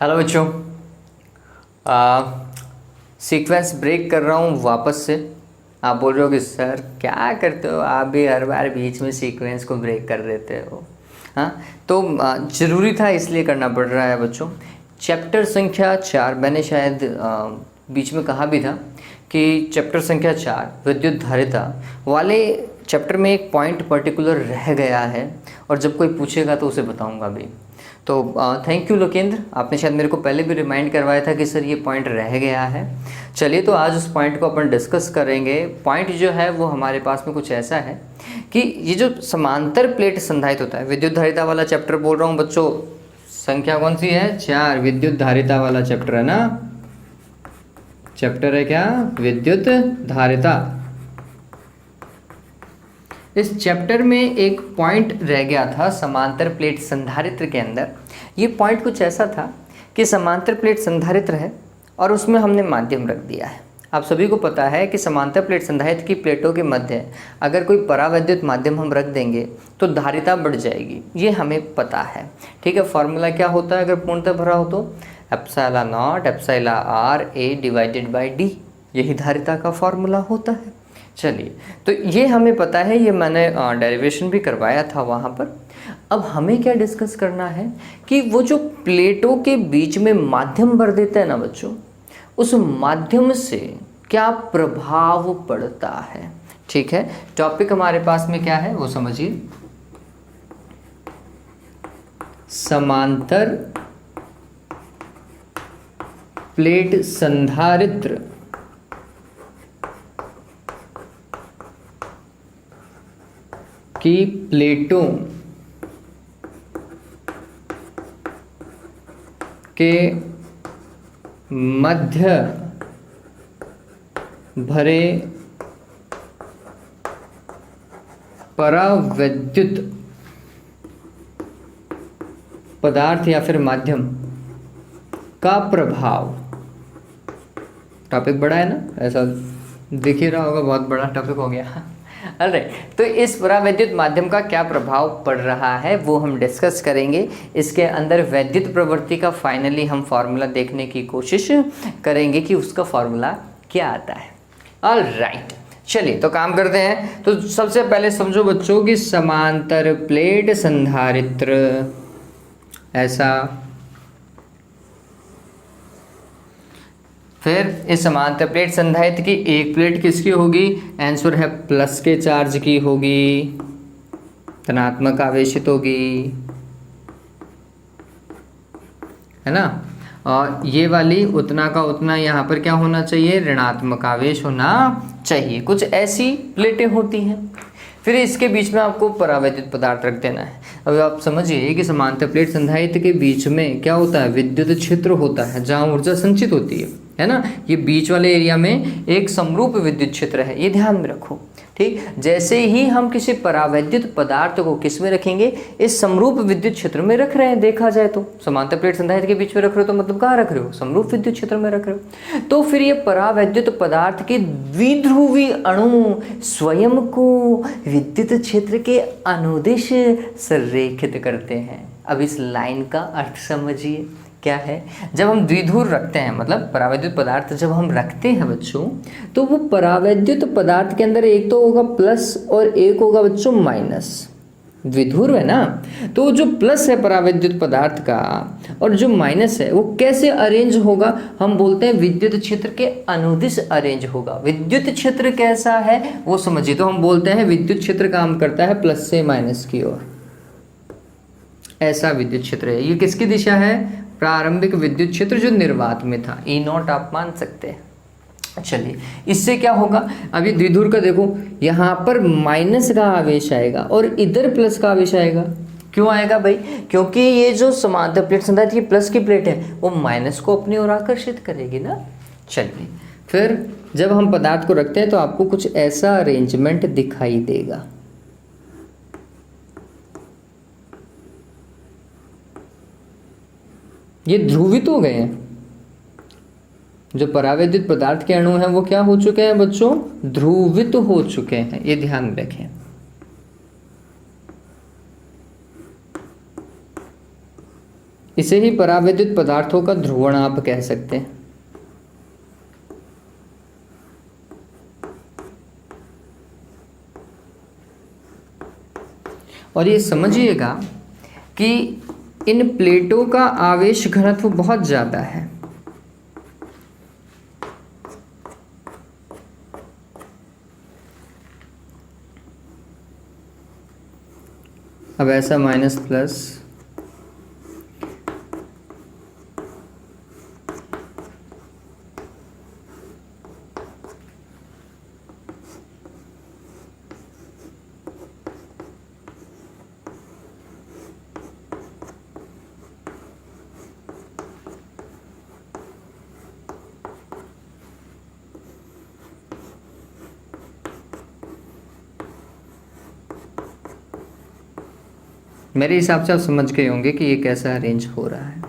Hello बच्चों। Sequence break कर रहा हूँ वापस से। आप बोल रहे हो कि सर क्या करते हो, आप भी हर बार बीच में सीक्वेंस को ब्रेक कर देते हो। हाँ, तो ज़रूरी था इसलिए करना पड़ रहा है बच्चों। चैप्टर संख्या 4 मैंने शायद बीच में कहा भी था कि चैप्टर संख्या 4 विद्युत धारिता वाले चैप्टर में एक पॉइंट पर्टिकुलर रह गया है और जब कोई पूछेगा तो उसे बताऊंगा भी। तो थैंक यू लोकेंद्र, आपने शायद मेरे को पहले भी रिमाइंड करवाया था कि सर ये पॉइंट रह गया है। चलिए तो आज उस पॉइंट को अपन डिस्कस करेंगे। पॉइंट जो है वो हमारे पास में कुछ ऐसा है कि ये जो समांतर प्लेट संधारित होता है, विद्युत धारिता वाला चैप्टर बोल रहा हूँ बच्चों। संख्या कौन सी है? 4, विद्युत धारिता वाला चैप्टर है ना। चैप्टर है क्या? विद्युत धारिता। इस चैप्टर में एक पॉइंट रह गया था समांतर प्लेट संधारित्र के अंदर। ये पॉइंट कुछ ऐसा था कि समांतर प्लेट संधारित्र है और उसमें हमने माध्यम रख दिया है। आप सभी को पता है कि समांतर प्लेट संधारित्र की प्लेटों के मध्य अगर कोई परावैद्युत माध्यम हम रख देंगे तो धारिता बढ़ जाएगी, ये हमें पता है। ठीक है, फॉर्मूला क्या होता है अगर पूर्णतः भरा हो तो? Epsilon naught epsilon r a divided by d, यही धारिता का फॉर्मूला होता है। चलिए, तो ये हमें पता है, ये मैंने डेरिवेशन भी करवाया था वहाँ पर। अब हमें क्या डिस्कस करना है कि वो जो प्लेटों के बीच में माध्यम भर देता है ना बच्चों, उस माध्यम से क्या प्रभाव पड़ता है। ठीक है, टॉपिक हमारे पास में क्या है वो समझिए। समांतर प्लेट संधारित्र की प्लेटों के मध्य भरे परावैद्युत पदार्थ या फिर माध्यम का प्रभाव। टॉपिक बड़ा है ना, ऐसा दिख ही रहा होगा, बहुत बड़ा टॉपिक हो गया। अरे तो इस परावैद्युत माध्यम का क्या प्रभाव पड़ रहा है वो हम डिस्कस करेंगे। इसके अंदर वैद्युत प्रवृत्ति का फाइनली हम फॉर्मूला देखने की कोशिश करेंगे कि उसका फॉर्मूला क्या आता है। ऑलराइट, चलिए तो काम करते हैं। तो सबसे पहले समझो बच्चों कि समांतर प्लेट संधारित्र ऐसा, फिर इस समांतर प्लेट संधारित्र की एक प्लेट किसकी होगी? आंसर है प्लस के चार्ज की होगी, धनात्मक आवेशित होगी, है ना। और ये वाली उतना का उतना यहाँ पर क्या होना चाहिए? ऋणात्मक आवेश होना चाहिए। कुछ ऐसी प्लेटें होती हैं। फिर इसके बीच में आपको परावैद्युत पदार्थ रख देना है। अब आप समझिए कि समांतर प्लेट संधारित्र के बीच में क्या होता है? विद्युत क्षेत्र होता है जहाँ ऊर्जा संचित होती है ना। ये बीच वाले एरिया में एक समरूप विद्युत क्षेत्र है, ये ध्यान में रखो। ठीक, जैसे ही हम किसी परावैद्युत पदार्थ को किस में रखेंगे? इस समरूप विद्युत क्षेत्र में रख रहे हैं। देखा जाए तो समांतर प्लेट संधारित्र के बीच में रख रहे हो तो मतलब कहाँ रख रहे हो? समरूप विद्युत क्षेत्र में रख रहे हो। तो फिर ये परावैद्युत पदार्थ के द्विध्रुवी अणु स्वयं को विद्युत क्षेत्र के अनुदिश संरेखित करते हैं। अब इस लाइन का अर्थ समझिए क्या है। जब हम द्विध्रुव रखते हैं, मतलब परावैद्युत पदार्थ जब हम रखते हैं बच्चों, तो वो परावैद्युत पदार्थ के अंदर एक तो होगा प्लस और एक होगा बच्चों माइनस। द्विध्रुव है ना, तो जो प्लस है परावैद्युत पदार्थ का और जो माइनस है वो कैसे अरेंज होगा? हम बोलते हैं विद्युत क्षेत्र के अनुदिश अरेंज होगा। विद्युत क्षेत्र कैसा है वो समझिए। तो हम बोलते हैं विद्युत क्षेत्र काम करता है प्लस से माइनस की ओर, ऐसा विद्युत क्षेत्र है। ये किसकी दिशा है? प्रारंभिक विद्युत क्षेत्र जो निर्वात में था, E0 आप मान सकते हैं। चलिए, इससे क्या होगा? अभी द्विध्रुव का देखो, यहाँ पर माइनस का आवेश आएगा और इधर प्लस का आवेश आएगा। क्यों आएगा भाई? क्योंकि ये जो समांतर प्लेट संधारित्र की प्लस की प्लेट है वो माइनस को अपनी ओर आकर्षित करेगी ना। चलिए, फिर जब हम पदार्थ को रखते हैं तो आपको कुछ ऐसा अरेंजमेंट दिखाई देगा। ये ध्रुवित हो गए हैं। जो परावैद्युत पदार्थ के अणु हैं वो क्या हो चुके हैं बच्चों? ध्रुवित हो चुके हैं, ये ध्यान रखें। इसे ही परावैद्युत पदार्थों का ध्रुवणाप कह सकते हैं। और ये समझिएगा कि इन प्लेटों का आवेश घनत्व बहुत ज़्यादा है। अब ऐसा माइनस प्लस, मेरे हिसाब से आप समझ गए होंगे कि ये कैसा अरेंज हो रहा है।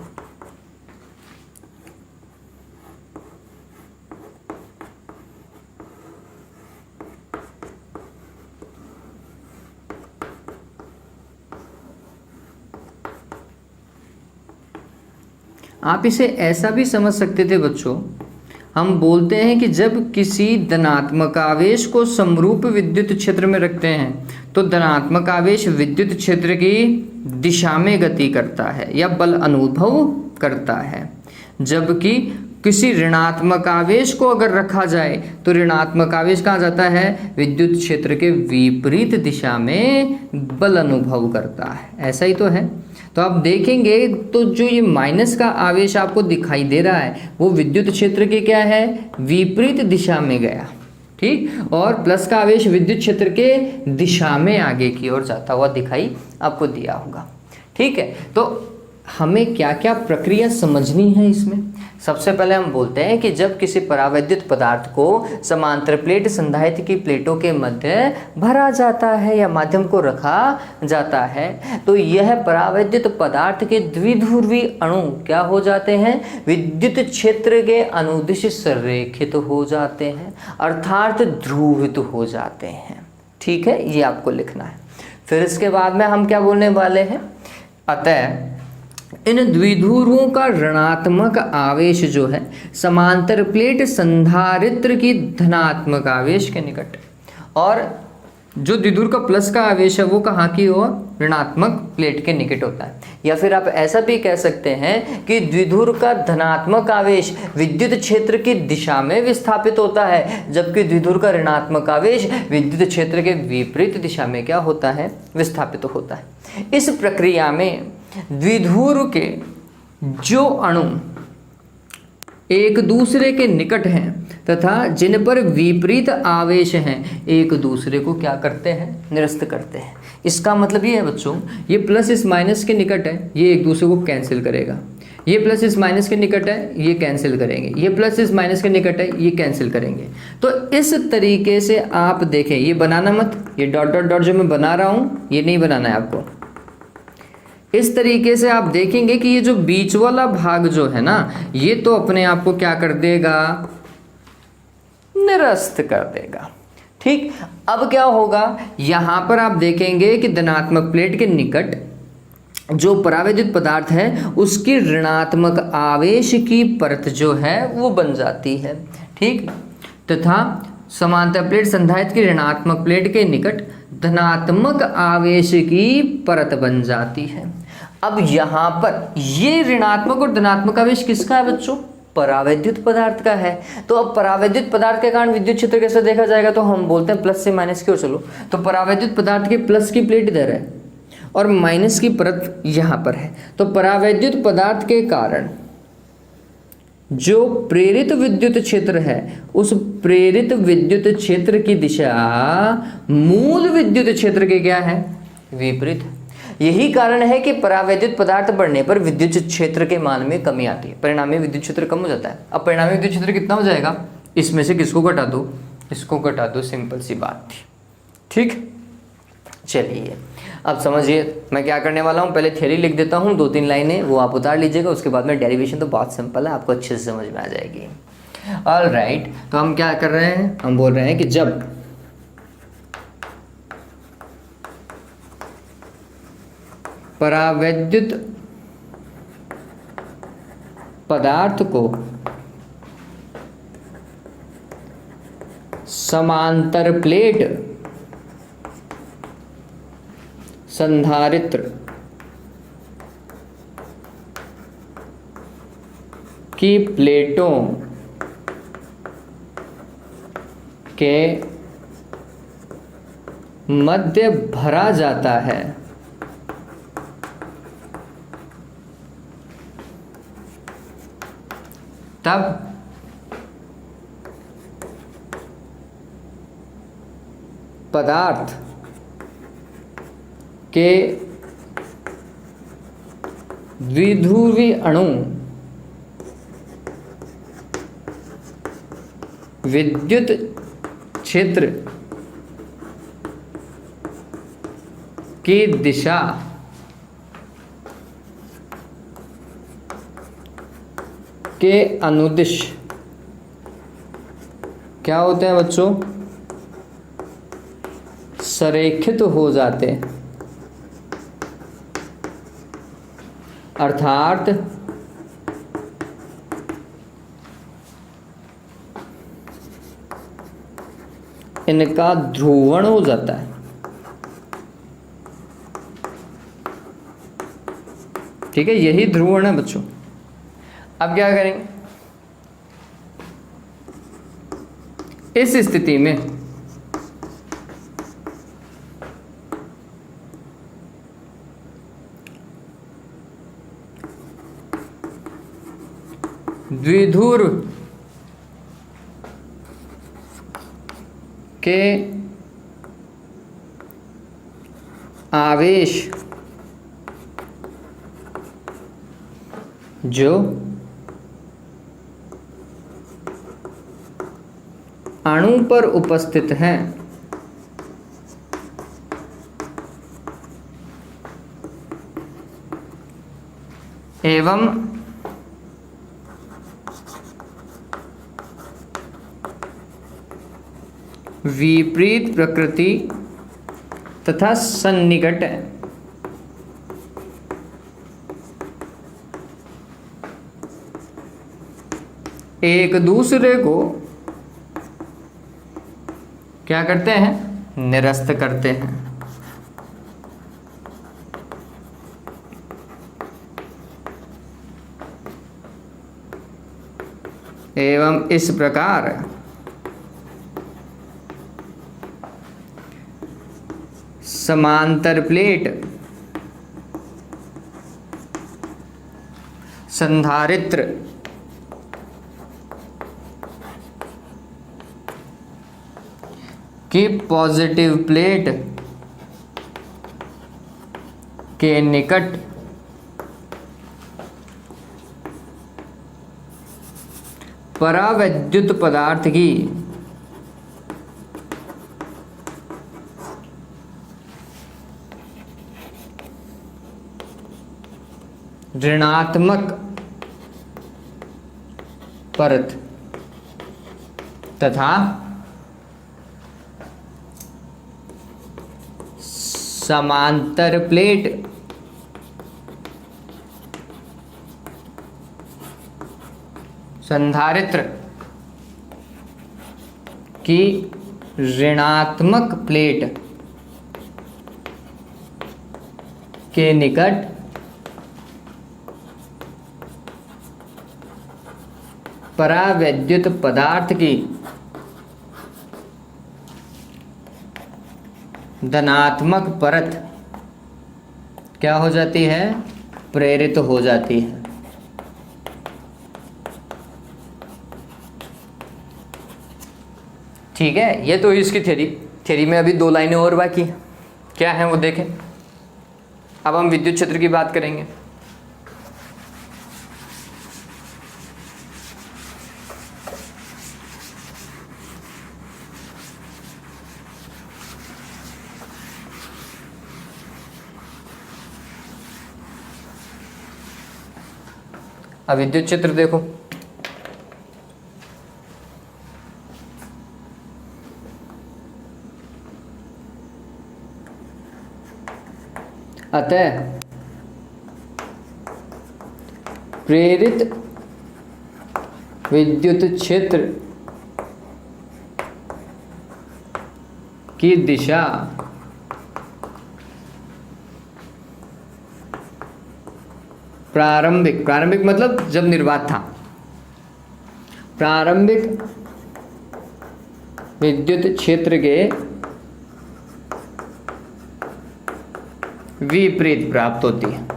आप इसे ऐसा भी समझ सकते थे बच्चों, हम बोलते हैं कि जब किसी धनात्मक आवेश को समरूप विद्युत क्षेत्र में रखते हैं तो धनात्मक आवेश विद्युत क्षेत्र की दिशा में गति करता है या बल अनुभव करता है, जबकि किसी ऋणात्मक आवेश को अगर रखा जाए तो ऋणात्मक आवेश कहाँ जाता है, विद्युत क्षेत्र के विपरीत दिशा में बल अनुभव करता है। ऐसा ही तो है। तो आप देखेंगे तो जो ये माइनस का आवेश आपको दिखाई दे रहा है वो विद्युत क्षेत्र के क्या है, विपरीत दिशा में गया, ठीक। और प्लस का आवेश विद्युत क्षेत्र के दिशा में आगे की ओर जाता हुआ दिखाई आपको दिया होगा, ठीक है। तो हमें क्या क्या प्रक्रिया समझनी है इसमें। सबसे पहले हम बोलते हैं कि जब किसी परावैद्युत पदार्थ को समांतर प्लेट संधायित्र की प्लेटों के मध्य भरा जाता है या माध्यम को रखा जाता है तो यह परावैद्युत पदार्थ के द्विध्रुवी अणु क्या हो जाते हैं, विद्युत क्षेत्र के अनुदिश संरेखित हो जाते हैं, अर्थात ध्रुवित हो जाते हैं, ठीक है। ये आपको लिखना है। फिर इसके बाद में हम क्या बोलने वाले हैं, अतः इन द्विध्रुवों का ऋणात्मक आवेश जो है समांतर प्लेट संधारित्र की धनात्मक आवेश के निकट, और जो द्विध्रुव का प्लस का आवेश है वो कहाँ की ओर, ऋणात्मक प्लेट के निकट होता है। या फिर आप ऐसा भी कह सकते हैं कि द्विध्रुव का धनात्मक आवेश विद्युत क्षेत्र की दिशा में विस्थापित होता है, जबकि द्विध्रुव का ऋणात्मक आवेश विद्युत क्षेत्र के विपरीत दिशा में क्या होता है, विस्थापित होता है। इस प्रक्रिया में द्विध्रुव के जो अणु एक दूसरे के निकट हैं तथा जिन पर विपरीत आवेश हैं एक दूसरे को क्या करते हैं, निरस्त करते हैं। इसका मतलब ये है बच्चों, ये प्लस इस माइनस के निकट है, ये एक दूसरे को कैंसिल करेगा। ये प्लस इस माइनस के निकट है, ये कैंसिल करेंगे। ये प्लस इस माइनस के निकट है, ये कैंसिल करेंगे। तो इस तरीके से आप देखें, ये बनाना मत, ये डॉट डॉट डॉट जो मैं बना रहा हूँ ये नहीं बनाना है आपको। इस तरीके से आप देखेंगे कि ये जो बीच वाला भाग जो है ना, ये तो अपने आप को क्या कर देगा, निरस्त कर देगा, ठीक। अब क्या होगा, यहां पर आप देखेंगे कि धनात्मक प्लेट के निकट जो परावैद्युत पदार्थ है उसकी ऋणात्मक आवेश की परत जो है वो बन जाती है, ठीक। तथा समांतर प्लेट संधारित्र की ऋणात्मक प्लेट के निकट धनात्मक आवेश की परत बन जाती है। अब यहाँ पर ये ऋणात्मक और धनात्मक आवेश किसका है बच्चों, परावैद्युत पदार्थ का है। तो अब परावैद्युत पदार्थ के कारण विद्युत क्षेत्र कैसे देखा जाएगा, तो हम बोलते हैं प्लस से माइनस की ओर चलो। तो परावैद्युत पदार्थ के प्लस की प्लेट इधर है और माइनस की परत यहाँ पर है। तो परावैद्युत पदार्थ के कारण जो प्रेरित विद्युत क्षेत्र है उस प्रेरित विद्युत क्षेत्र की दिशा मूल विद्युत क्षेत्र के क्या है, विपरीत। यही कारण है कि परावैद्युत पदार्थ बढ़ने पर विद्युत क्षेत्र के मान में कमी आती है, परिणामी विद्युत क्षेत्र कम हो जाता है। अब परिणामी विद्युत क्षेत्र कितना हो जाएगा, इसमें से किसको घटा दो, इसको घटा दो, सिंपल सी बात थी, ठीक। चलिए अब समझिए मैं क्या करने वाला हूँ, पहले थ्योरी लिख देता हूँ 2-3 लाइनें, वो आप उतार लीजिएगा। उसके बाद में डेरिवेशन तो बहुत सिंपल है, आपको अच्छे से समझ में आ जाएगी। ऑलराइट, तो हम क्या कर रहे हैं, हम बोल रहे हैं कि जब परावैद्युत पदार्थ को समांतर प्लेट संधारित्र की प्लेटों के मध्य भरा जाता है। तब पदार्थ के द्विध्रुवी अणु विद्युत क्षेत्र की दिशा के अनुदिश क्या होते हैं बच्चों? संरेखित हो जाते हैं। अर्थात इनका ध्रुवण हो जाता है। ठीक है, यही ध्रुवण है बच्चों। अब क्या करेंगे इस स्थिति में? द्विध्रुव के आवेश जो अणु पर उपस्थित हैं एवं विपरीत प्रकृति तथा सन्निकट एक दूसरे को क्या करते हैं? निरस्त करते हैं। एवं इस प्रकार समांतर प्लेट संधारित्र की पॉजिटिव प्लेट के निकट परावैद्युत पदार्थ की ऋणात्मक परत तथा समांतर प्लेट संधारित्र की ऋणात्मक प्लेट के निकट परावैद्युत पदार्थ की धनात्मक परत क्या हो जाती है? प्रेरित हो जाती है। ठीक है, ये तो इसकी थ्योरी में अभी 2 लाइनें और बाकी हैं। क्या है वो देखें। अब हम विद्युत क्षेत्र की बात करेंगे। अब विद्युत क्षेत्र देखो, अतः प्रेरित विद्युत क्षेत्र की दिशा प्रारंभिक मतलब जब निर्वात था, प्रारंभिक विद्युत क्षेत्र के विपरीत प्राप्त होती है।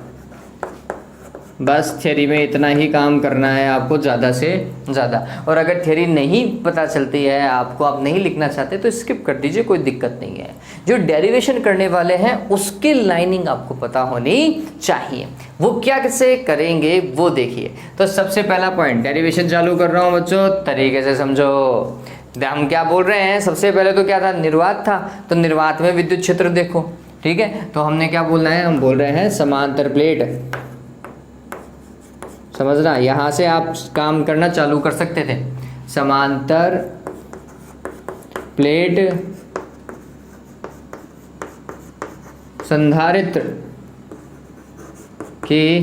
बस थ्योरी में इतना ही काम करना है आपको, ज़्यादा से ज़्यादा। और अगर थ्योरी नहीं पता चलती है आपको, आप नहीं लिखना चाहते तो स्किप कर दीजिए, कोई दिक्कत नहीं है। जो डेरिवेशन करने वाले हैं उसकी लाइनिंग आपको पता होनी चाहिए, वो क्या कैसे करेंगे वो देखिए। तो सबसे पहला पॉइंट, डेरिवेशन चालू कर रहा हूँ बच्चों, तरीके से समझो। हम क्या बोल रहे हैं, सबसे पहले तो क्या था, निर्वात था, तो निर्वात में विद्युत क्षेत्र देखो, ठीक है। तो हमने क्या बोलना है, हम बोल रहे हैं समांतर प्लेट, समझना, यहाँ से आप काम करना चालू कर सकते थे। समांतर प्लेट संधारित्र की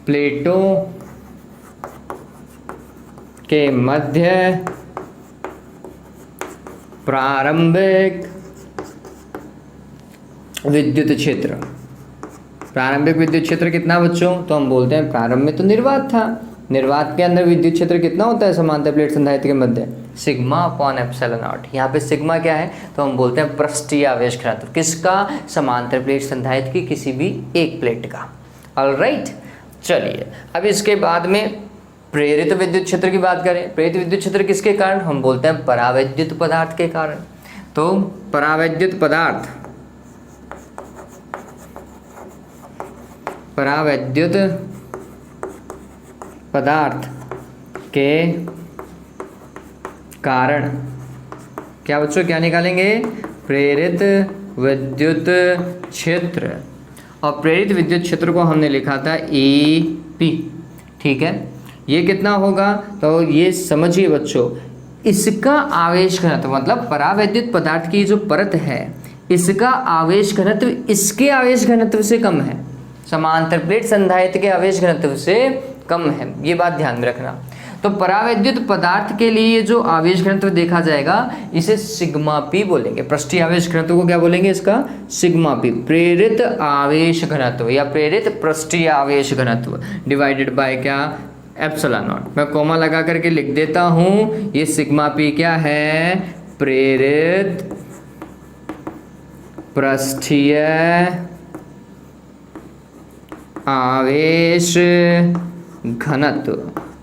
प्लेटों के मध्य प्रारंभिक विद्युत क्षेत्र। प्रारंभिक विद्युत क्षेत्र कितना बच्चों, तो हम बोलते हैं प्रारंभ में तो निर्वात था, निर्वात के अंदर विद्युत क्षेत्र कितना होता है समांतर प्लेट संधारित्र के मध्य, सिग्मा अपॉन एप्सिलॉन नॉट। यहाँ पे सिग्मा क्या है, तो हम बोलते हैं पृष्ठीय आवेश घनत्व, किसका, समांतर प्लेट संधारित्र की किसी भी एक प्लेट का। ऑलराइट, चलिए अब इसके बाद में प्रेरित विद्युत क्षेत्र की बात करें। प्रेरित विद्युत क्षेत्र किसके कारण, हम बोलते हैं परावैद्युत पदार्थ के कारण। तो परावैद्युत पदार्थ, परावैद्युत पदार्थ के कारण क्या बच्चों, क्या निकालेंगे, प्रेरित विद्युत क्षेत्र। और प्रेरित विद्युत क्षेत्र को हमने लिखा था EP, ठीक है। ये कितना होगा, तो ये समझिए बच्चों, इसका आवेश घनत्व मतलब परावैद्युत पदार्थ की जो परत है, इसका आवेश घनत्व इसके आवेश घनत्व से कम है, समांतर प्लेट संधारित्र के आवेश घनत्व से कम है, ये बात ध्यान में रखना। तो परावैद्युत पदार्थ के लिए ये जो आवेश घनत्व देखा जाएगा इसे सिग्मा P बोलेंगे। पृष्ठीय आवेश घनत्व को क्या बोलेंगे, इसका सिग्मा P। प्रेरित आवेश घनत्व या प्रेरित पृष्ठीय आवेश घनत्व डिवाइडेड बाय क्या, एप्सिलॉन नॉट। मैं कोमा लगा करके लिख देता हूँ, ये सिग्मा P क्या है, प्रेरित पृष्ठीय आवेश घनत्व।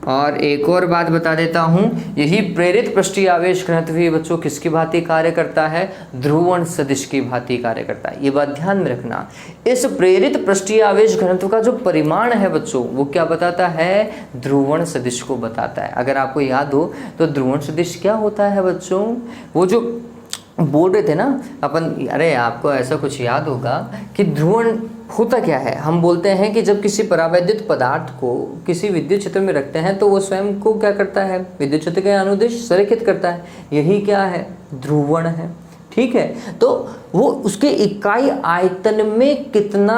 और एक और बात बता देता हूँ, यही प्रेरित पृष्ठीय आवेश घनत्व ही बच्चों किसकी भांति कार्य करता है, ध्रुवण सदिश की भांति कार्य करता है। ये बात ध्यान में रखना। इस प्रेरित पृष्ठीय आवेश घनत्व का जो परिमाण है बच्चों, वो क्या बताता है, ध्रुवण सदिश को बताता है। अगर आपको याद हो तो ध्रुवण सदिश क्या होता है बच्चों, वो जो बोल रहे थे ना अपन, अरे आपको ऐसा कुछ याद होगा कि ध्रुवण होता क्या है। हम बोलते हैं कि जब किसी परावैद्युत पदार्थ को किसी विद्युत क्षेत्र में रखते हैं तो वो स्वयं को क्या करता है, विद्युत क्षेत्र के अनुदिश संरेखित करता है, यही क्या है, ध्रुवण है, ठीक है। तो वो उसके इकाई आयतन में कितना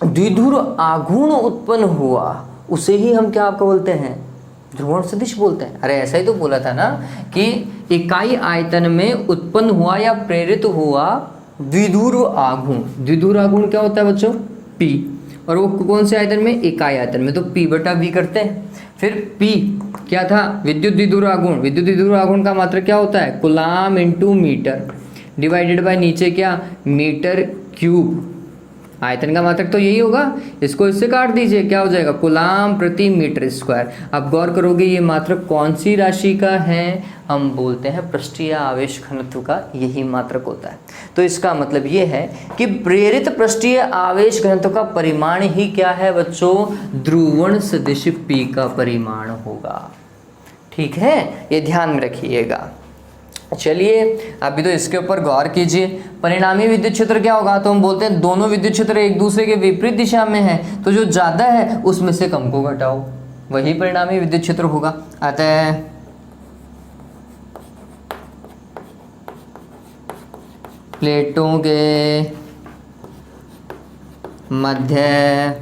द्विध्रुव आघूर्ण उत्पन्न हुआ, उसे ही हम क्या आपको बोलते हैं, ध्रुवण सदिश बोलते हैं। अरे ऐसा ही तो बोला था ना कि इकाई आयतन में उत्पन्न हुआ या प्रेरित हुआ द्विध्रुव आघूर्ण। द्विध्रुव आघूर्ण क्या होता है बच्चों, P, और वो कौन से आयतन में, इकाई आयतन में, तो P/V करते हैं। फिर P क्या था, विद्युत द्विध्रुव आघूर्ण। विद्युत द्विध्रुव आघूर्ण का मात्रक क्या होता है, कूलाम × मीटर डिवाइडेड बाय नीचे क्या, मीटर क्यूब। आयतन का मात्रक तो यही होगा, इसको इससे काट दीजिए, क्या हो जाएगा, कूलाम प्रति मीटर स्क्वायर। अब गौर करोगे ये मात्रक कौन सी राशि का है, हम बोलते हैं पृष्ठीय आवेश घनत्व का यही मात्रक होता है। तो इसका मतलब ये है कि प्रेरित पृष्ठीय आवेश घनत्व का परिमाण ही क्या है बच्चों, ध्रुवण सदिश P का परिमाण होगा, ठीक है, ये ध्यान में रखिएगा। चलिए अभी तो इसके ऊपर गौर कीजिए। परिणामी विद्युत क्षेत्र क्या होगा, तो हम बोलते हैं दोनों विद्युत क्षेत्र एक दूसरे के विपरीत दिशा में है, तो जो ज़्यादा है उसमें से कम को घटाओ, वही परिणामी विद्युत क्षेत्र होगा। अतः प्लेटों के मध्य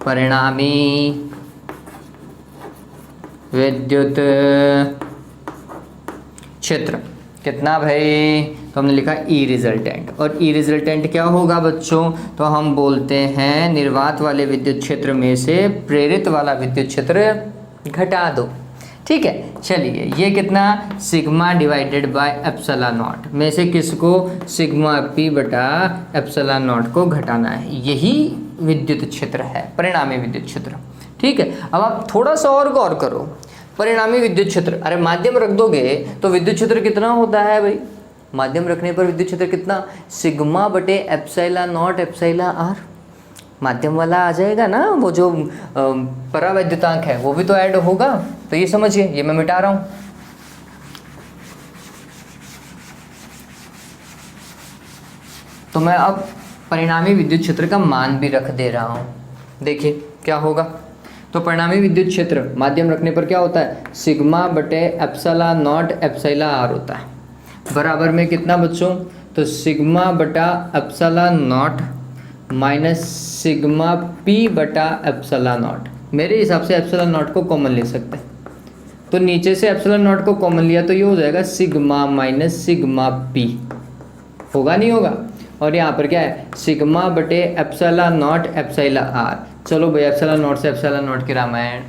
परिणामी विद्युत क्षेत्र कितना भाई, तो हमने लिखा ई रिजल्टेंट। और ई रिजल्टेंट क्या होगा बच्चों, तो हम बोलते हैं निर्वात वाले विद्युत क्षेत्र में से प्रेरित वाला विद्युत क्षेत्र घटा दो। ठीक है, चलिए ये कितना, sigma divided by epsilon not में से किसको, सिग्मा पी बटा एप्सिलॉन नॉट को घटाना है। यही विद्युत क्षेत्र है, परिणामी विद्युत क्षेत्र। ठीक है, अब आप थोड़ा सा और गौर करो, परिणामी विद्युत क्षेत्र, अरे माध्यम रख दोगे तो विद्युत क्षेत्र कितना होता है भाई, माध्यम रखने पर विद्युत क्षेत्र कितना, सिग्मा बटे एप्सिलॉन नॉट एप्सिलॉन आर। माध्यम वाला आ जाएगा ना, वो जो परावैद्युतांक है वो भी तो ऐड होगा। तो ये समझिए, ये मैं मिटा रहा हूं। तो मैं अब परिणामी विद्युत क्षेत्र का मान भी रख दे रहा हूं। देखिए क्या होगा, तो परिणामी विद्युत क्षेत्र माध्यम रखने पर क्या होता है, सिग्मा बटे एप्सिलॉन नॉट एप्सिलॉन आर होता है। बराबर में कितना बच्चों, तो सिग्मा बटा epsilon not minus sigma P बटा एप्सिलॉन नॉट। मेरे हिसाब से एप्सिलॉन नॉट को कॉमन ले सकते हैं, तो नीचे से एप्सिलॉन नॉट को कॉमन लिया तो ये हो जाएगा सिग्मा माइनस सिग्मा पी, होगा नहीं होगा। और यहाँ पर क्या है, सिग्मा बटे एप्सिलॉन नॉट एप्सिलॉन आर। चलो भाई, एप्सिलॉन नॉट से एप्सिलॉन नॉट की रामायण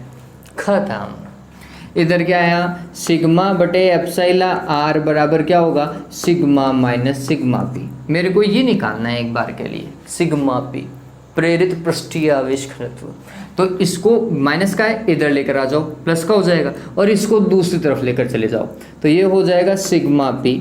खत्म। इधर क्या आया, सिग्मा बटे एप्सिलॉन आर बराबर क्या होगा, सिग्मा माइनस सिग्मा पी। मेरे को ये निकालना है एक बार के लिए, सिग्मा पी प्रेरित पृष्ठीय आवेश घनत्व। तो इसको माइनस का है, इधर लेकर आ जाओ, प्लस का हो जाएगा, और इसको दूसरी तरफ लेकर चले जाओ, तो ये हो जाएगा सिग्मा पी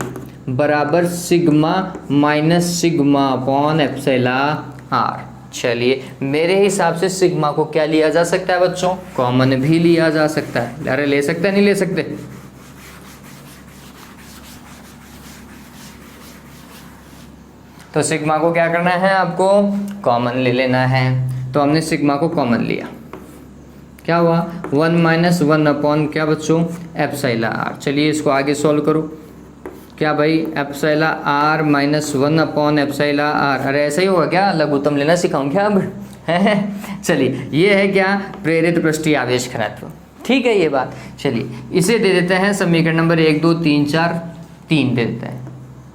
बराबर sigma minus sigma upon epsilon r. चलिए, मेरे हिसाब से सिग्मा को क्या लिया जा सकता है बच्चों, कॉमन भी लिया जा सकता है। अरे ले सकते हैं, नहीं ले सकते, तो सिग्मा को क्या करना है, आपको कॉमन ले लेना है। तो हमने सिग्मा को कॉमन लिया, क्या हुआ, 1 माइनस 1 अपॉन क्या बच्चों, एप्सिलॉन आर। चलिए इसको आगे सॉल्व करो, क्या भाई, epsilon r minus 1 upon epsilon r. अरे ऐसा ही होगा क्या, लघुत्तम लेना सिखाऊं क्या अब चलिए, ये है क्या, प्रेरित पृष्ठीय आवेश घनत्व। ठीक है ये बात। चलिए इसे दे देते हैं समीकरण नंबर 1 2 3 4 3 दे देते हैं,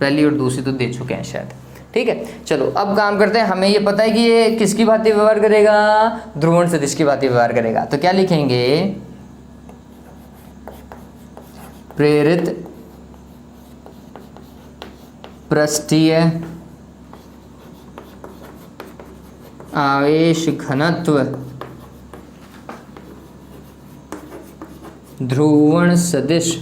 पहली और दूसरी तो दे चुके हैं शायद। ठीक है, चलो अब काम करते हैं। हमें ये पता है कि ये किसकी भांति व्यवहार करेगा, ध्रुवण सदिश की भांति व्यवहार करेगा। तो क्या लिखेंगे, प्रेरित पृष्ठीय आवेश घनत्व ध्रुवण सदिश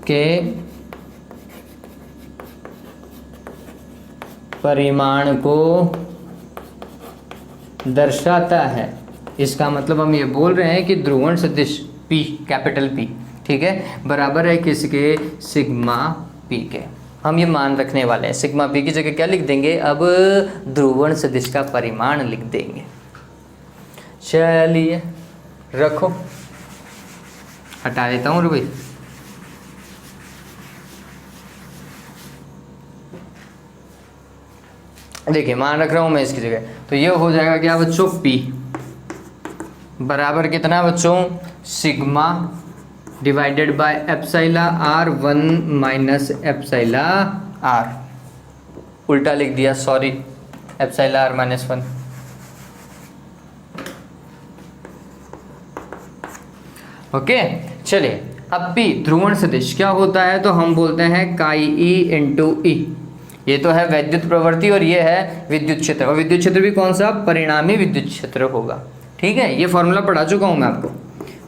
के परिमाण को दर्शाता है। इसका मतलब हम ये बोल रहे हैं कि ध्रुवण सदिश P, कैपिटल P, ठीक है, बराबर है किसके, सिग्मा P के। हम ये मान रखने वाले हैं, सिग्मा P की जगह क्या लिख देंगे, अब ध्रुवण सदिश का परिमाण लिख देंगे। चलिए रखो, हटा देता हूँ भाई। देखिए मान रख रहा हूँ मैं इसकी जगह, तो ये हो जाएगा क्या बच्चों, P बराबर कितना बच्चों, sigma divided by epsilon r 1 minus epsilon r, उल्टा लिख दिया, sorry, epsilon r minus 1। Okay, चलिए अब P ध्रुवण सदिश क्या होता है, तो हम बोलते हैं काई E इंटू ई। ये तो है वैद्युत प्रवृत्ति और ये है विद्युत क्षेत्र, और विद्युत क्षेत्र भी कौन सा, परिणामी विद्युत क्षेत्र होगा। ठीक है, ये फॉर्मूला पढ़ा चुका हूँ मैं आपको,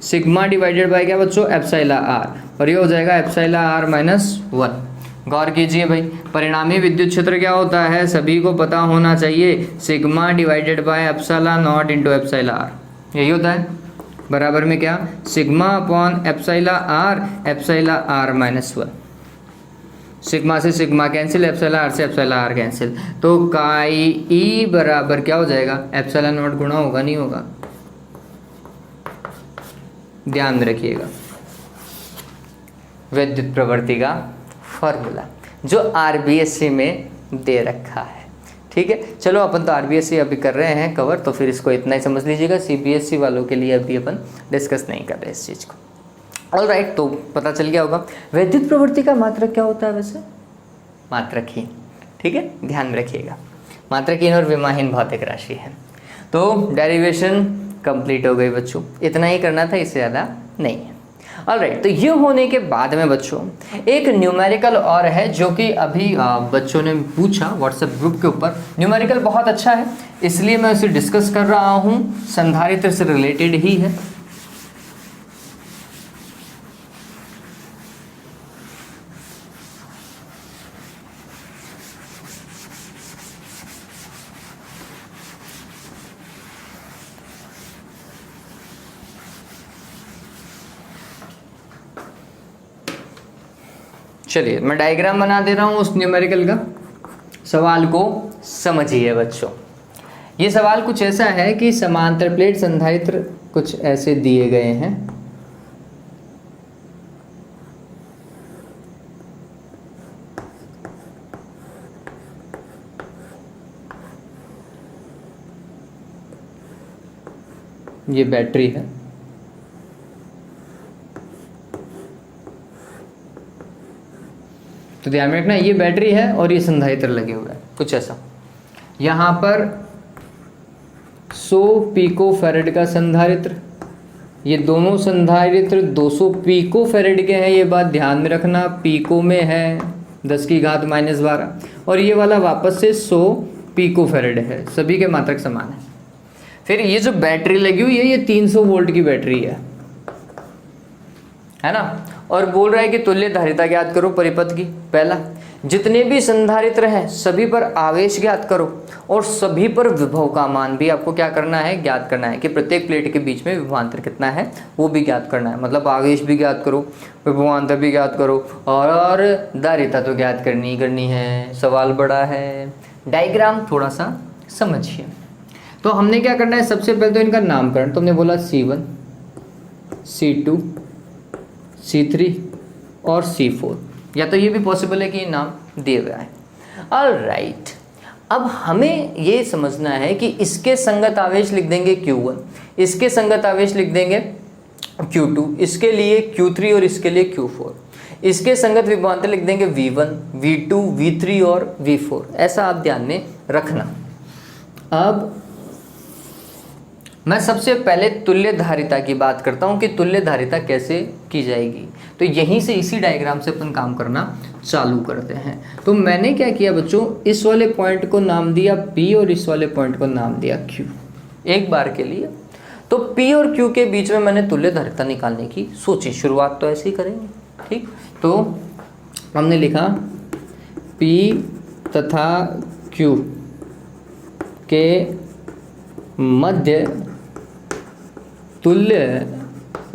सिग्मा डिवाइडेड बाय क्या बच्चों, एप्सिलॉन आर, और ये हो जाएगा एप्सिलॉन आर माइनस 1। गौर कीजिए भाई, परिणामी विद्युत क्षेत्र क्या होता है, सभी को पता होना चाहिए, sigma divided by epsilon naught into epsilon r, यही होता है। बराबर में क्या, sigma upon epsilon r minus 1। Sigma से सिग्मा कैंसिल, एप्सिलॉन आर से एप्सिलॉन आर कैंसिल, तो काई ई बराबर क्या हो जाएगा, एप्सिलॉन नॉट गुणा होगा, नहीं होगा, ध्यान रखिएगा। विद्युत प्रवृत्ति का फॉर्मूला जो आरबीएससी में दे रखा है, ठीक है, चलो अपन तो आरबीएससी अभी कर रहे हैं कवर, तो फिर इसको इतना ही समझ लीजिएगा। सीबीएसई वालों के लिए अभी अपन डिस्कस नहीं कर रहे इस चीज़ को। ऑलराइट, तो पता चल गया होगा। वैद्युत प्रवृत्ति का मात्रक क्या होता है वैसे? मात्रकहीन, ठीक है, ध्यान में रखिएगा। मात्रकहीन और विमाहीन भौतिक राशि है। तो डेरिवेशन कंप्लीट हो गई बच्चों, इतना ही करना था, इससे ज़्यादा नहीं है। ऑलराइट, तो ये होने के बाद में बच्चों एक न्यूमेरिकल और है जो कि अभी बच्चों ने पूछा व्हाट्सएप ग्रुप के ऊपर। न्यूमेरिकल बहुत अच्छा है, इसलिए मैं उसे डिस्कस कर रहा हूँ, संधारित्र से रिलेटेड ही है। चलिए मैं डायग्राम बना दे रहा हूँ उस न्यूमेरिकल का, सवाल को समझिए बच्चों। ये सवाल कुछ ऐसा है कि समांतर प्लेट संधारित्र कुछ ऐसे दिए गए हैं। ये बैटरी है, तो ध्यान में रखना ये बैटरी है और ये संधारित्र लगे हुए हैं, कुछ ऐसा। यहाँ पर 100 पिको फैरेड का संधारित्र, ये दोनों संधारित्र 200 पिको फैरेड के हैं, ये बात ध्यान में रखना। पिको में है 10 की घात -12, और ये वाला वापस से 100 पिको फैरेड है, सभी के मात्रक समान है। फिर ये जो बैटरी लगी हुई है ये 300 वोल्ट की बैटरी है ना, और बोल रहा है कि तुल्य धारिता ज्ञात करो परिपथ की। पहला, जितने भी संधारित्र हैं सभी पर आवेश ज्ञात करो, और सभी पर विभव का मान भी आपको क्या करना है, ज्ञात करना है, कि प्रत्येक प्लेट के बीच में विभवांतर कितना है वो भी ज्ञात करना है। मतलब आवेश भी ज्ञात करो, विभवांतर भी ज्ञात करो, और धारिता तो ज्ञात करनी ही करनी है। सवाल बड़ा है, डायग्राम थोड़ा सा समझिए। तो हमने क्या करना है, सबसे पहले तो इनका नामकरण, तो हमने बोला C1, C2, C3 और C4, या तो ये भी पॉसिबल है कि ये नाम दिए हुए हैं। ऑलराइट, अब हमें ये समझना है कि इसके संगत आवेश लिख देंगे Q1, इसके संगत आवेश लिख देंगे Q2, इसके लिए Q3 और इसके लिए Q4, इसके संगत विभवांतर लिख देंगे V1, V2, V3 और V4। ऐसा आप ध्यान में रखना। अब मैं सबसे पहले तुल्य धारिता की बात करता हूँ कि तुल्य धारिता कैसे की जाएगी। तो यहीं से इसी डायग्राम से अपन काम करना चालू करते हैं। तो मैंने क्या किया बच्चों, इस वाले पॉइंट को नाम दिया P और इस वाले पॉइंट को नाम दिया Q एक बार के लिए। तो P और Q के बीच में मैंने तुल्य धारिता निकालने की सोची। शुरुआत तो ऐसे ही करेंगे, ठीक। तो हमने लिखा P तथा Q के मध्य तुल्य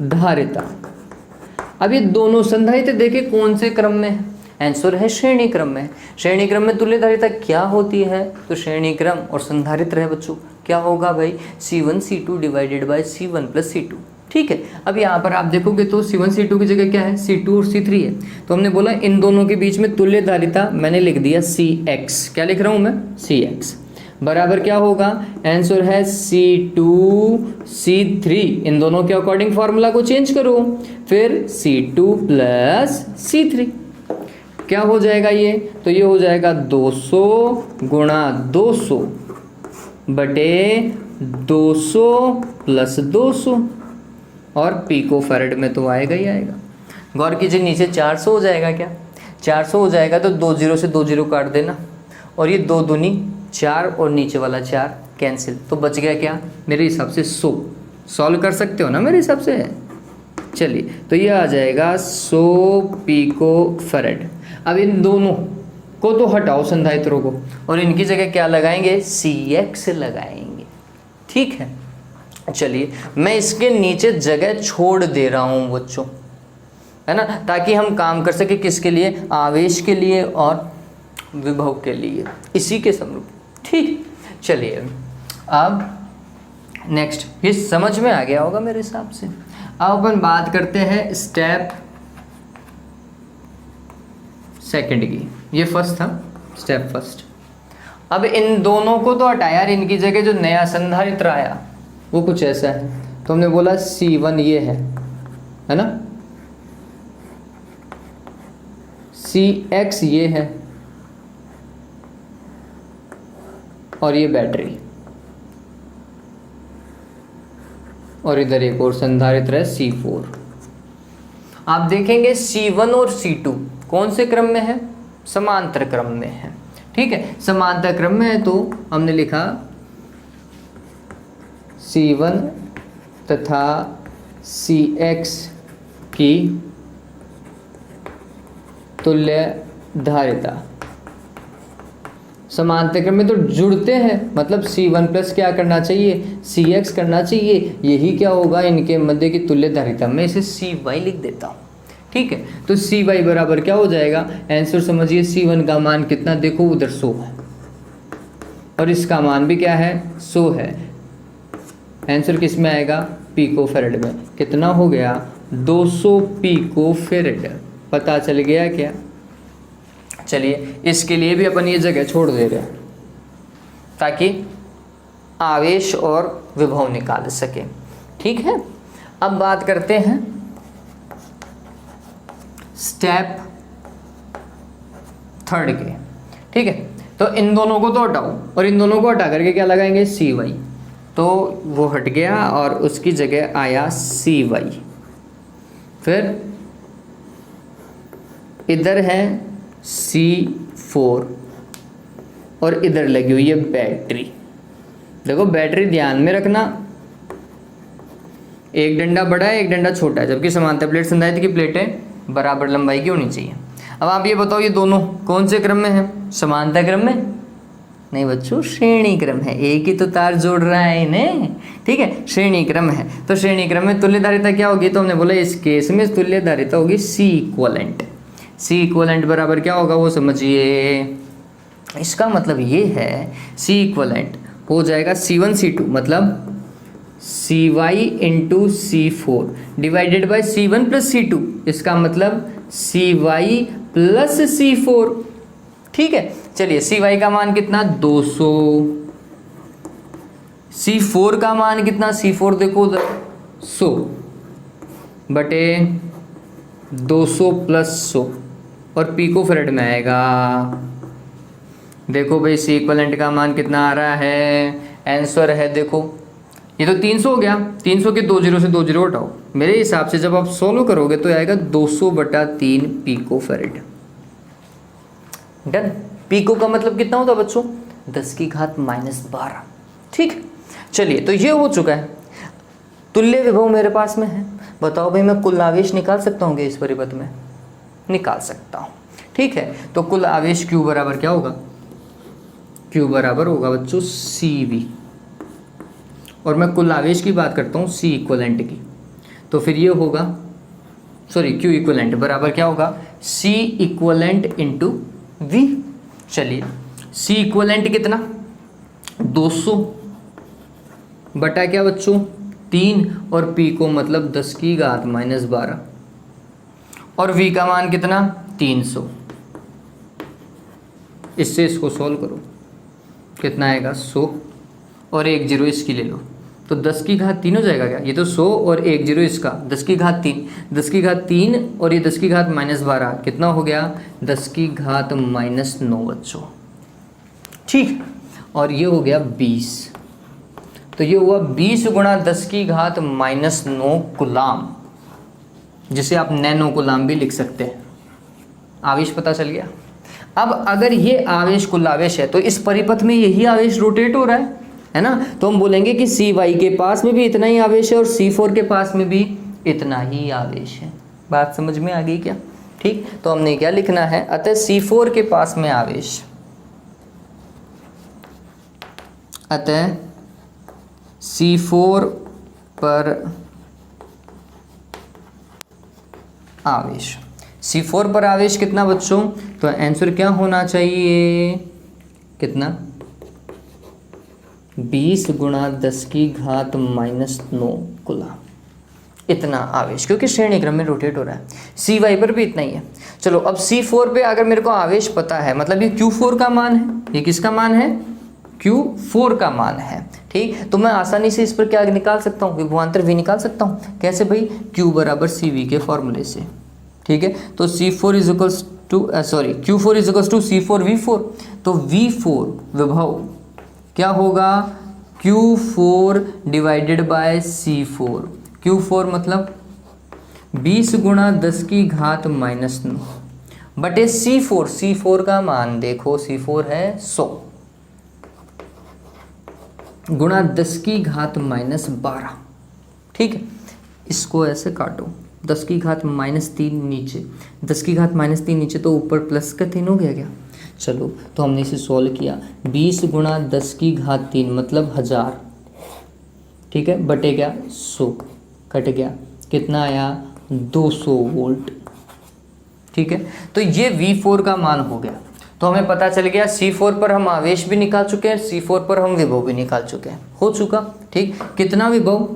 धारिता। अब ये दोनों संधारित्र देखे कौन से क्रम में है, आंसर है श्रेणी क्रम में। श्रेणी क्रम में तुल्य धारिता क्या होती है, तो श्रेणी क्रम और संधारित्र है बच्चों, क्या होगा भाई, C1 C2 divided by C1 plus C2, ठीक है। अब यहाँ पर आप देखोगे तो C1 C2 की जगह क्या है, C2 और C3 है। तो हमने बोला इन दोनों के बीच में तुल्य धारिता, मैंने लिख दिया Cx। क्या लिख रहा हूँ मैं, Cx बराबर क्या होगा, आंसर है C2 C3। इन दोनों के अकॉर्डिंग फॉर्मूला को चेंज करो, फिर C2 प्लस C3 क्या हो जाएगा ये, तो ये हो जाएगा 200 गुणा 200 बटे 200 प्लस 200, और पिको फैरेड में तो आएगा ही आएगा। गौर कीजिए नीचे 400 हो जाएगा, क्या 400 हो जाएगा, तो 2 0 से 2 0 काट देना, और ये 2 दूनी 4 और नीचे वाला 4 कैंसिल, तो बच गया क्या, मेरे हिसाब से 100। सॉल्व कर सकते हो ना मेरे हिसाब से। चलिए तो ये आ जाएगा 100 पिको फैरेड। अब इन दोनों को तो हटाओ संधारित्रों को, और इनकी जगह क्या लगाएंगे, Cx लगाएंगे, ठीक है। चलिए मैं इसके नीचे जगह छोड़ दे रहा हूँ बच्चों, है ना, ताकि हम काम कर सके किसके लिए, आवेश के लिए और विभव के लिए, इसी के समरूप, ठीक। चलिए अब नेक्स्ट, ये समझ में आ गया होगा मेरे हिसाब से। अब अपन बात करते हैं स्टेप सेकंड की, ये फर्स्ट था, स्टेप फर्स्ट। अब इन दोनों को तो हटाया यार, इनकी जगह जो नया संधारित्र आया वो कुछ ऐसा है। तो हमने बोला C1 ये है ना, CX ये है, और ये बैटरी, और इधर एक और संधारित्र है C4। आप देखेंगे C1 और C2 कौन से क्रम में है? समांतर क्रम में है। ठीक है, समांतर क्रम में है तो हमने लिखा C1 तथा CX की तुल्य धारिता। समांतर क्रम में तो जुड़ते हैं, मतलब C1 प्लस क्या करना चाहिए? CX करना चाहिए। यही क्या होगा? इनके मध्य की तुल्य धारिता। मैं इसे CY लिख देता हूँ। ठीक है, तो CY बराबर क्या हो जाएगा? आंसर समझिए, C1 का मान कितना? देखो उधर 100 है और इसका मान भी क्या है? 100 है। आंसर किस में आएगा? पिको फेरेड में। कितना हो गया? 200 पिको फेरेड। पता चल गया क्या? चलिए, इसके लिए भी अपन ये जगह छोड़ दे रहे हैं ताकि आवेश और विभव निकाल सके। ठीक है, अब बात करते हैं स्टेप थर्ड के। ठीक है, तो इन दोनों को तो हटाओ और इन दोनों को हटा करके क्या लगाएंगे? CY। तो वो हट गया और उसकी जगह आया CY। फिर इधर है C4 और इधर लगी हुई है बैटरी। देखो बैटरी ध्यान में रखना, एक डंडा बड़ा है एक डंडा छोटा है, जबकि समांतर प्लेट संधारित्र की प्लेटें बराबर लंबाई की होनी चाहिए। अब आप ये बताओ, ये दोनों कौन से क्रम में है? समांतर क्रम में नहीं बच्चों, श्रेणी क्रम है। एक ही तो तार जोड़ रहा है इन्हें। ठीक है, श्रेणी क्रम है। तो श्रेणी क्रम में तुल्य धारिता क्या होगी? तो हमने बोला इस केस में तुल्य धारिता होगी C इक्वलेंट। C इक्वलेंट बराबर क्या होगा वो समझिए। इसका मतलब ये है C इक्वलेंट हो जाएगा C1 C2 मतलब CY into C4 divided by C1 plus C2। इसका मतलब CY प्लस C4। ठीक है, चलिए CY का मान कितना? 200। C4 का मान कितना? C4 देखो उधर 100 बटे 200 प्लस 100 और पिको फेरेड में आएगा। देखो भाई C इक्वलेंट का मान कितना आ रहा है? आंसर है देखो, ये तो 300 हो गया। 300 के 2 जीरो से 2 जीरो हटाओ। मेरे हिसाब से जब आप सोल्व करोगे तो आएगा 200 बटा 3 पिको फेरेड। डन। पिको का मतलब कितना होता है बच्चों? 10 की घात -12। ठीक, चलिए तो ये हो चुका है। तुल्य विभव मेरे पास में है। बताओ भाई, मैं कुल आवेश निकाल सकता हूँ इस परिपथ में? निकाल सकता हूँ। ठीक है, तो कुल आवेश Q बराबर क्या होगा? Q बराबर होगा बच्चों CV। और मैं कुल आवेश की बात करता हूँ C इक्वलेंट की, तो फिर ये होगा, सॉरी Q इक्वलेंट बराबर क्या होगा? C equivalent into V। चलिए, C इक्वलेंट कितना? 200 बटा क्या बच्चों? 3 और P को मतलब 10 की घात -12 और V का मान कितना? 300। इससे इसको सॉल्व करो, कितना आएगा? 100 और 1 जीरो इसकी ले लो तो 10 की घात 3 हो जाएगा क्या? ये तो 100 और 1 जीरो इसका 10 की घात 3, 10 की घात 3 और ये 10 की घात -12 कितना हो गया? 10 की घात -9 बच्चों। ठीक, और ये हो गया 20। तो ये हुआ 20 गुणा 10 की घात -9 कुलाम, जिसे आप नैनो कुलाम भी लिख सकते हैं। आवेश पता चल गया। अब अगर ये आवेश कुल आवेश है तो इस परिपथ में यही आवेश रोटेट हो रहा है ना? तो हम बोलेंगे कि CY के पास में भी इतना ही आवेश है और C4 के पास में भी इतना ही आवेश है। बात समझ में आ गई क्या? ठीक, तो हमने क्या लिखना है? अतः C4 के पास में आवेश, अतः C4 पर आवेश, C4 पर आवेश कितना बच्चों? तो आंसर क्या होना चाहिए? कितना? 20 गुणा 10 की घात -9 कुलाम। इतना आवेश, क्योंकि श्रेणी क्रम में रोटेट हो रहा है। Cy पर भी इतना ही है। चलो अब C4 पे अगर मेरे को आवेश पता है, मतलब ये Q4 का मान है, ये किसका मान है, Q4 का मान है, ठीक। तो मैं आसानी से इस पर क्या निकाल सकता हूँ, विभवांतर V निकाल सकता हूँ। कैसे भाई, Q बराबर CV के फॉर्मूले से, ठीक है। तो C4 is equals to Q4 is equals to C4 V4। तो V4 विभव क्या होगा, Q4 divided by C4। Q4 मतलब 20 गुणा 10 की घात -9 बटे C4 का मान देखो, C4 है 100 गुणा 10 की घात -12, ठीक है। इसको ऐसे काटो, 10 की घात -3 नीचे, 10 की घात -3 नीचे, तो ऊपर प्लस का 3 हो गया क्या। चलो तो हमने इसे सॉल्व किया, 20 गुणा 10 की घात 3 मतलब 1000, ठीक है, बटे क्या 100, कट गया, कितना आया 200 वोल्ट, ठीक है। तो ये V4 का मान हो गया। तो हमें पता चल गया C4 पर हम आवेश भी निकाल चुके हैं, C4 पर हम विभव भी निकाल चुके हैं, हो चुका, ठीक। कितना विभव,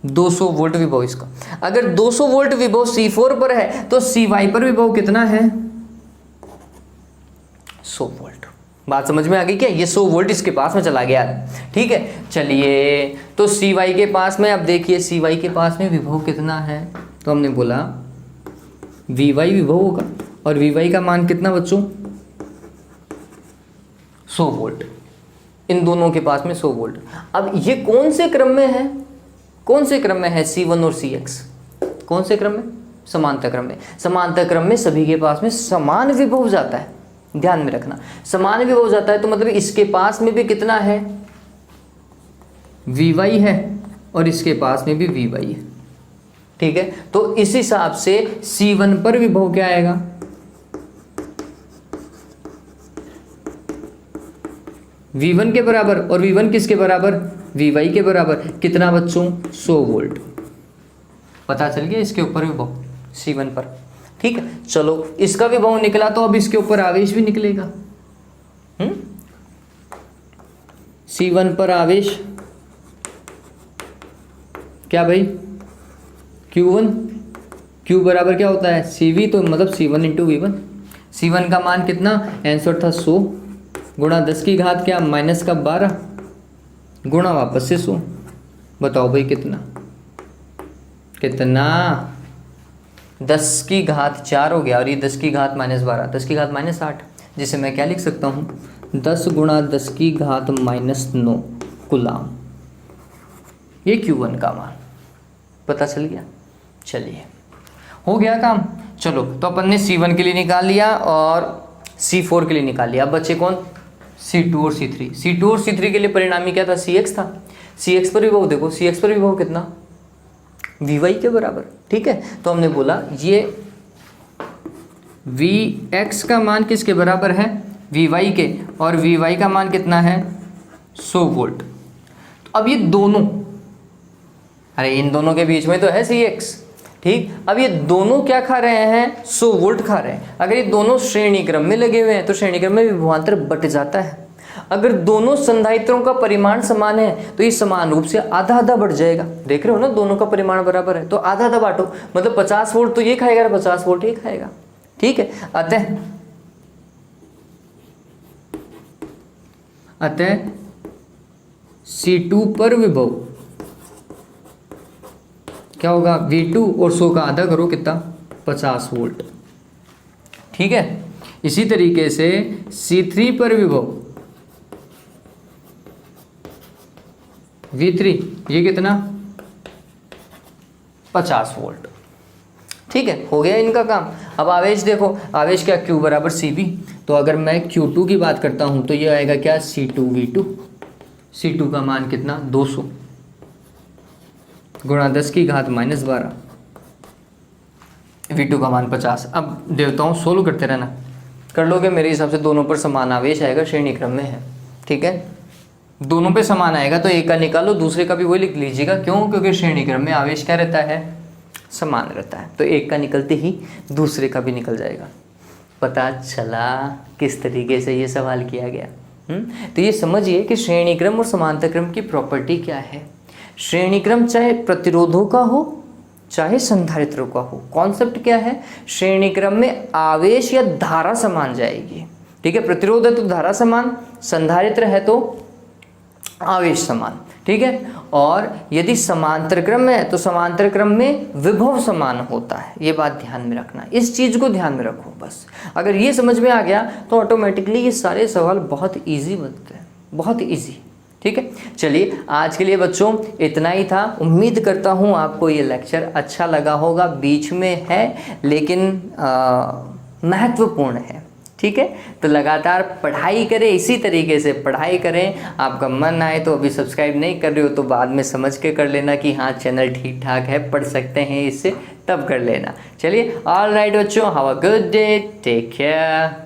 200 वोल्ट विभव इसका। अगर 200 वोल्ट विभव C4 पर है तो Cy पर विभव कितना है, 100 वोल्ट। बात समझ में आ गई क्या, ये 100 वोल्ट इसके पास में चला गया, ठीक है। चलिए तो Cy के पास में, अब देखिए Cy के पास में विभव कितना है, तो हमने बोला Vy विभव होगा, और Vy का मान कितना बच्चों, 100 वोल्ट। इन दोनों के पास में 100 वोल्ट। अब ये कौन से क्रम में है, कौन से क्रम में है, C1 और Cx कौन से क्रम में, समांतर क्रम में। समांतर क्रम में सभी के पास में समान विभव जाता है, ध्यान में रखना, समान विभव जाता है। तो मतलब इसके पास में भी कितना है, Vy है, और इसके पास में भी Vy है, ठीक है। तो इस हिसाब से C1 पर विभव क्या आएगा, V1 के बराबर, और V1 किसके बराबर, Vy के बराबर, कितना बच्चों, 100 वोल्ट। पता चल गया इसके ऊपर विभव C1 पर, ठीक है। चलो इसका विभव निकला, तो अब इसके ऊपर आवेश भी निकलेगा। C1 पर आवेश क्या भाई, Q1, Q बराबर क्या होता है, CV, तो मतलब C1 इंटू V1। C1 का मान कितना, आंसर था 100 गुणा 10 की घात क्या -12 गुणा वापस से 100। बताओ भाई कितना, 10 की घात 4 हो गया, और ये 10 की घात -12, 10 की घात -8, जिसे मैं क्या लिख सकता हूँ, 10 गुणा 10 की घात -9 कूलाम। ये Q1 का मान पता चल गया। चलिए हो गया काम। चलो तो अपन ने C1 के लिए निकाल लिया और C4 के लिए निकाल लिया। अब बचे कौन, C2 और C3। C2 और C3 के लिए परिणामी क्या था, Cx था। Cx पर विभव देखो, Cx पर विभव कितना, Vy के बराबर, ठीक है। तो हमने बोला ये Vx का मान किसके बराबर है, Vy के, और Vy का मान कितना है 100 वोल्ट। तो अब ये दोनों, अरे इन दोनों के बीच में तो है Cx, ठीक। अब ये दोनों क्या खा रहे हैं, 100 वोल्ट खा रहे हैं। अगर ये दोनों श्रेणी क्रम में लगे हुए हैं तो श्रेणी क्रम में विभवांतर बट जाता है। अगर दोनों संधारित्रों का परिमाण समान है तो ये समान रूप से आधा आधा बढ़ जाएगा। देख रहे हो ना, दोनों का परिमाण बराबर है तो आधा आधा बांटो, मतलब 50 वोल्ट तो ये खाएगा, 50 वोल्ट ये खाएगा, ठीक है। अतः C2 पर विभव क्या होगा, V2 और 100 का आधा करो कितना, 50 वोल्ट, ठीक है। इसी तरीके से C3 पर विभव V3, ये कितना 50 वोल्ट, ठीक है। हो गया इनका काम। अब आवेश देखो, आवेश क्या, Q बराबर CV। तो अगर मैं Q2 की बात करता हूं तो ये आएगा क्या, C2V2। C2 का मान कितना, 200 गुणा 10 की घात -12, V2 का मान 50। अब देवताओं सोल्व करते रहना, कर लोगे, मेरे हिसाब से दोनों पर समान आवेश आएगा, श्रेणी क्रम में है, ठीक है। दोनों पे समान आएगा तो एक का निकालो, दूसरे का भी वही लिख लीजिएगा। क्यों, क्योंकि श्रेणी क्रम में आवेश क्या रहता है, समान रहता है। तो एक का निकलते ही दूसरे का भी निकल जाएगा। पता चला किस तरीके से ये सवाल किया गया। तो ये समझिए कि श्रेणी क्रम और समांतर क्रम की प्रॉपर्टी क्या है। श्रेणी क्रम चाहे प्रतिरोधों का हो चाहे संधारित्रों का हो। कॉन्सेप्ट क्या है, श्रेणी क्रम में आवेश या धारा समान जाएगी, ठीक है। प्रतिरोध है तो धारा समान, संधारित्र है तो आवेश समान, ठीक है। और यदि समांतर क्रम में है तो समांतर क्रम में विभव समान होता है, ये बात ध्यान में रखना, इस चीज को ध्यान में रखो बस। अगर ये समझ में आ गया तो ऑटोमेटिकली ये सारे सवाल बहुत इजी बनते हैं, बहुत इजी, ठीक है। चलिए आज के लिए बच्चों इतना ही था। उम्मीद करता हूँ आपको ये लेक्चर अच्छा लगा होगा। बीच में है लेकिन महत्वपूर्ण है, ठीक है। तो लगातार पढ़ाई करें, इसी तरीके से पढ़ाई करें। आपका मन आए तो अभी सब्सक्राइब नहीं कर रहे हो तो बाद में समझ के कर लेना कि हाँ चैनल ठीक ठाक है, पढ़ सकते हैं इससे, तब कर लेना। चलिए ऑल राइट बच्चों, have a good day, take care.